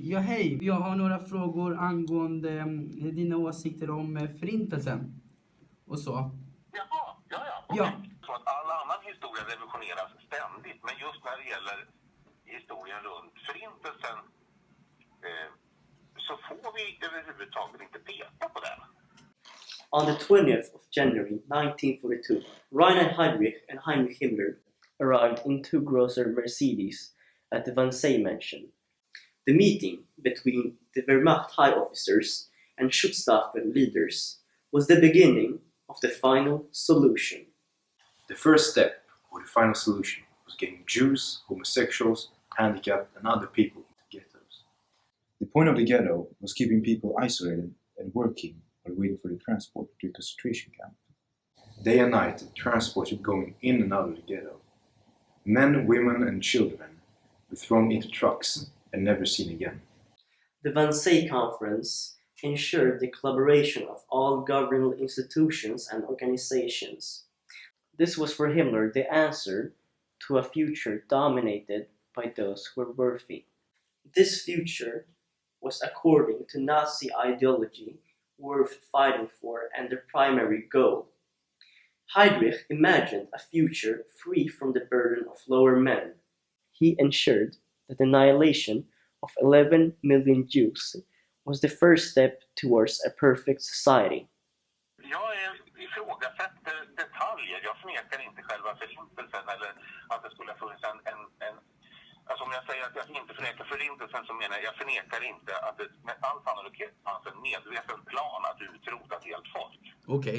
Ja, hej. Jag har några frågor angående dina åsikter om förintelsen och så. Jaha, ja. Ja. Så att all annan historia revisioneras ständigt, men just när det gäller historien runt förintelsen så får vi överhuvudtaget inte peka på den. On the 20th of January 1942, Reinhard Heydrich and Heinrich Himmler arrived in two Grosser Mercedes at the Wannsee mansion. The meeting between the Wehrmacht high officers and Schutzstaffel leaders was the beginning of the final solution. The first step, or the final solution, was getting Jews, homosexuals, handicapped and other people into ghettos. The point of the ghetto was keeping people isolated and working while waiting for the transport to a concentration camp. Day and night, the transports were going in and out of the ghetto. Men, women and children were thrown into trucks and never seen again. The Wannsee Conference ensured the collaboration of all governmental institutions and organizations. This was for Himmler the answer to a future dominated by those who were worthy. This future was according to Nazi ideology worth fighting for and their primary goal. Heydrich imagined a future free from the burden of lower men. He ensured that the annihilation of 11 million Jews was the first step towards a perfect society. Jag ifrågasätter detaljer. Jag förnekar inte själva förintelsen eller att det skulle ha funnits en alltså om jag säger att jag inte förnekar förintelsen så menar jag förnekar inte att det med all sannolikhet fanns en medveten plan att utrota ett helt folk. Okej.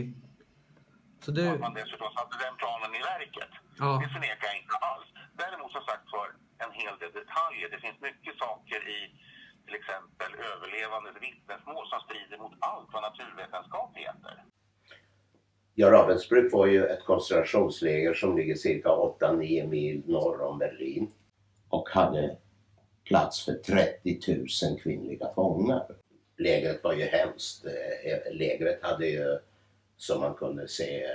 Så du... Att man dessutom satte den planen i verket. Ja. Det förnekar jag inte alls. Däremot som sagt för en hel del detaljer. Det finns mycket saker i till exempel överlevandes vittnesmål som strider mot allt vad naturvetenskap heter. Ja, Ravensbrück var ju ett koncentrationsläger som ligger cirka 8-9 mil norr om Berlin och hade plats för 30 000 kvinnliga fångar. Lägret var ju hemskt. Lägret hade ju, som man kunde se,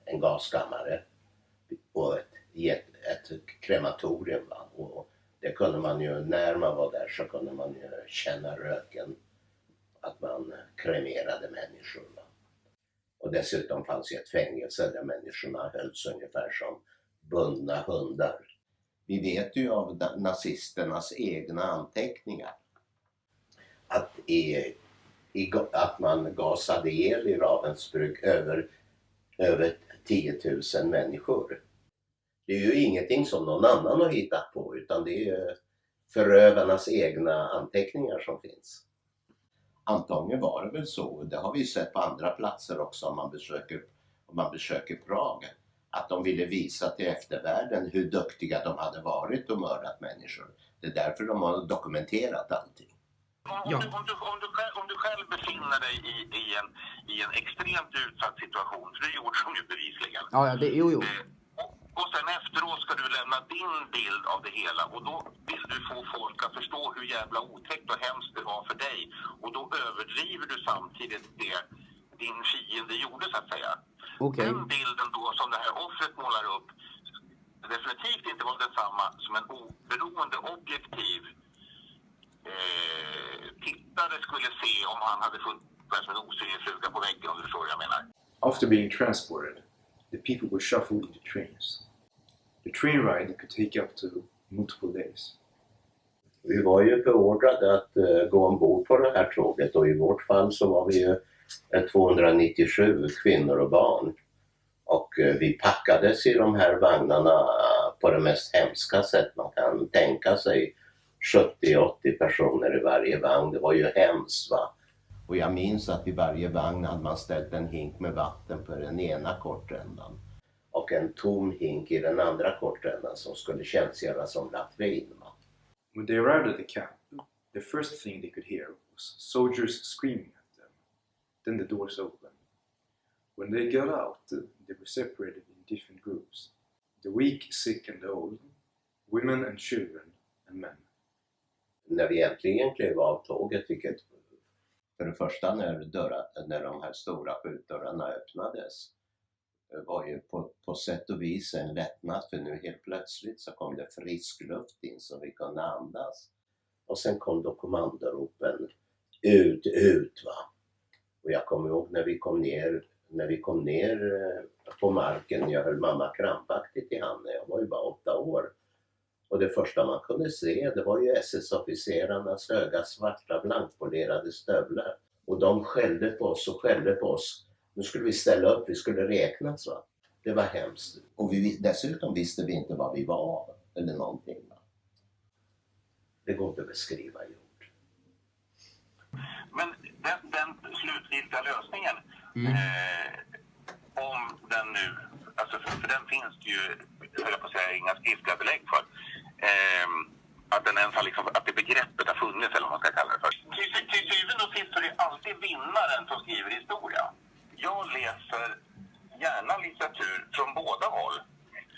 en gaskammare och ett krematorium. Va? Och det kunde man ju, när man var där så kunde man ju känna röken, att man kremerade människor. Va? Och dessutom fanns ju ett fängelse där människorna hölls ungefär som bundna hundar. Vi vet ju av nazisternas egna anteckningar att man gasade el i Ravensbrück över 10 000 människor. Det är ju ingenting som någon annan har hittat på, utan det är ju förövarnas egna anteckningar som finns. Antagligen var det väl så, det har vi sett på andra platser också om man besöker Prag, att de ville visa till eftervärlden hur duktiga de hade varit och mördat människor. Det är därför de har dokumenterat allting. Ja. Om du själv befinner dig i en extremt utsatt situation, för det är gjort som ju bevisligen. Ja, jo. Och sen efteråt ska du lämna din bild av det hela och då vill du få folk att förstå hur jävla otäckt och hemskt det var för dig. Och då överdriver du samtidigt det din fiende gjorde så att säga. Okej. Den bilden då som det här offret målar upp definitivt inte var detsamma som en oberoende objektiv tittare skulle se om han hade funnits som en osynlig fluga på väggen, om du förstår vad jag menar. After being transported, the people were shuffled into trains. The train ride could take up to multiple days. Vi var ju beordrade att gå ombord på det här tåget och i vårt fall så var vi ju 297 kvinnor och barn. Och vi packades i de här vagnarna på det mest hemska sätt man kan tänka sig. 70-80 personer i varje vagn, det var ju hemskt va. Och jag minns att i varje vagn hade man ställt en hink med vatten på den ena kortändan. Och en tom hink i den andra kortändan som skulle tjänstgöra som latrin va. When they arrived at the camp, the first thing they could hear was soldiers screaming at them. Then the doors opened. When they got out, they were separated in different groups. The weak, sick and old, women and children and men. När vi äntligen klev av tåget, vilket för det första när de här stora skjutdörrarna öppnades var ju på sätt och vis en lättnad, för nu helt plötsligt så kom det frisk luft in så vi kunde andas. Och sen kom då kommandoropen ut va. Och jag kommer ihåg när vi kom ner på marken, jag höll mamma krampaktigt i handen, jag var ju bara 8 år. Och det första man kunde se, det var ju SS-officerarnas höga svarta blankpolerade stövlar. Och de skällde på oss. Nu skulle vi ställa upp, vi skulle räknas va. Det var hemskt. Och dessutom visste vi inte vad vi var eller någonting va. Det går inte att beskriva i ord. Men den slutgiltiga lösningen, om den nu, alltså för den finns det ju, höll jag på att säga, inga skriftliga belägg för. Att den ens har liksom, att det begreppet har funnits eller vad man ska kalla det för. Till syvende och sist så är det alltid vinnaren som skriver historia. Jag läser gärna litteratur från båda håll.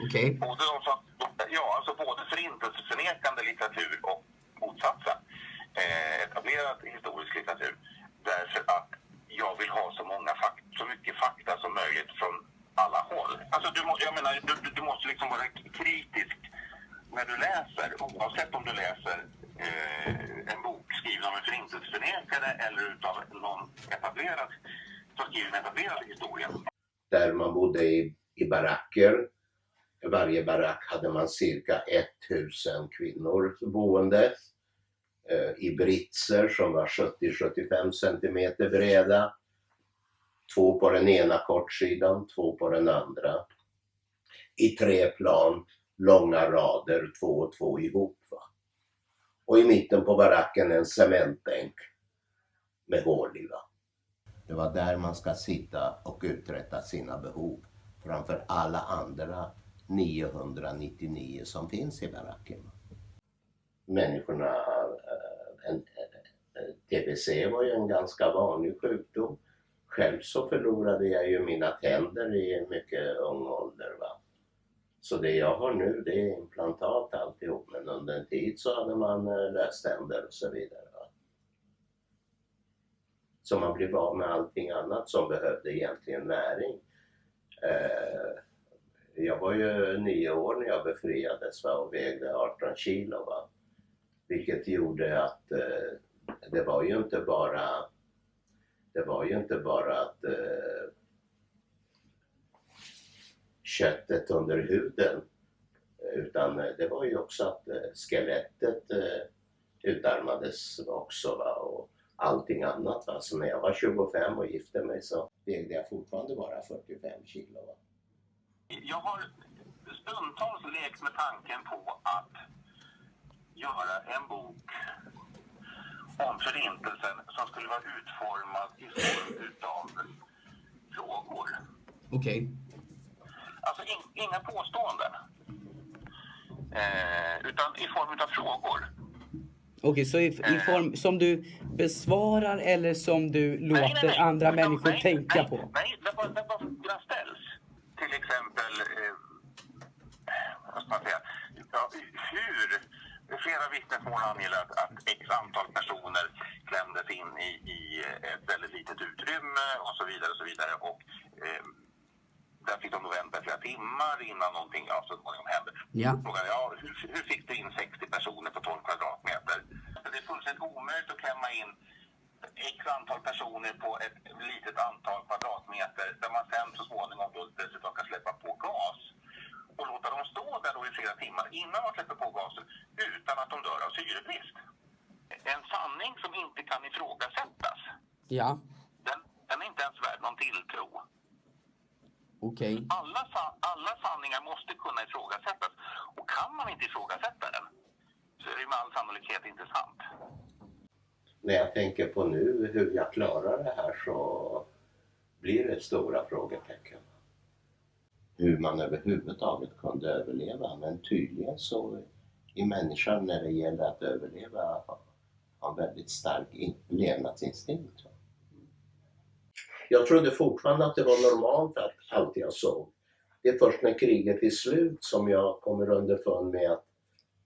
Okej. Alltså både förintelseförnekande litteratur och motsatsen. Etablerad historisk litteratur. Därför att jag vill ha så mycket fakta som möjligt från alla håll. Alltså du måste liksom vara kritisk när du läser, oavsett om du läser en bok skriven av en förintelseförnekare eller utav någon etablerad historia. Där man bodde i baracker. I varje barack hade man cirka 1000 kvinnor boende. I britser som var 70-75 centimeter breda. 2 på den ena kortsidan, 2 på den andra. I 3 plan, långa rader, 2 och 2 ihop. Va? Och i mitten på baracken en cementbänk med hål i. Va? Det var där man ska sitta och uträtta sina behov framför alla andra 999 som finns i baracken. Människorna, TBC var ju en ganska vanlig sjukdom. Själv så förlorade jag ju mina tänder i en mycket ung ålder. Va? Så det jag har nu, det är implantat alltihop. Men under en tid så hade man löständer och så vidare. Va? Så man blev av med allting annat som behövde egentligen näring. Jag var ju 9 år när jag befriades va? Och vägde 18 kilo. Va? Vilket gjorde att det var ju inte bara att köttet under huden, utan det var ju också att skelettet utarmades också va? Och allting annat. Va? Så när jag var 25 och gifte mig så vägde jag fortfarande bara 45 kilo. Va? Jag har stundtals lekt med tanken på att göra en bok om förintelsen som skulle vara utformad i form utav frågor. Okej. Alltså inga påståenden. Utan i form utav frågor. Okej, så i form som du besvarar eller som du låter andra människor tänka på? Nej, det bara ställs. Till exempel, vad ska man säga, flera vittnesmål anger att x antal personer klämdes in i ett väldigt litet utrymme och så vidare och så vidare. Och där fick de vänta flera timmar innan någonting så hände. Ja. Frågan hur fick du in 60 personer på 12 kvadratmeter? Det är fullständigt omöjligt att klämma in x antal personer på ett litet antal kvadratmeter där man sen så småningom då dessutom kan släppa på gas och låta dem stå där då i flera timmar innan man släpper på gasen utan att de dör av syrebrist. En sanning som inte kan ifrågasättas. Ja. Den är inte ens värd någon tilltro. Okej. Alla sanningar måste kunna ifrågasättas. Och kan man inte ifrågasätta den så är det med all sannolikhet inte sant. När jag tänker på nu hur jag klarar det här så blir det stora frågetecken. Hur man överhuvudtaget kunde överleva. Men tydligen så i människan när det gäller att överleva har en väldigt stark levnadsinstinkt. Jag trodde fortfarande att det var normalt att allt jag såg. Det är först när kriget är slut som jag kommer underfund med att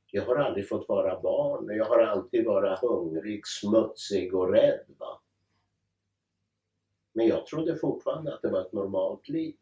jag har aldrig fått vara barn. Jag har alltid varit hungrig, smutsig och rädd. Va? Men jag trodde fortfarande att det var ett normalt liv.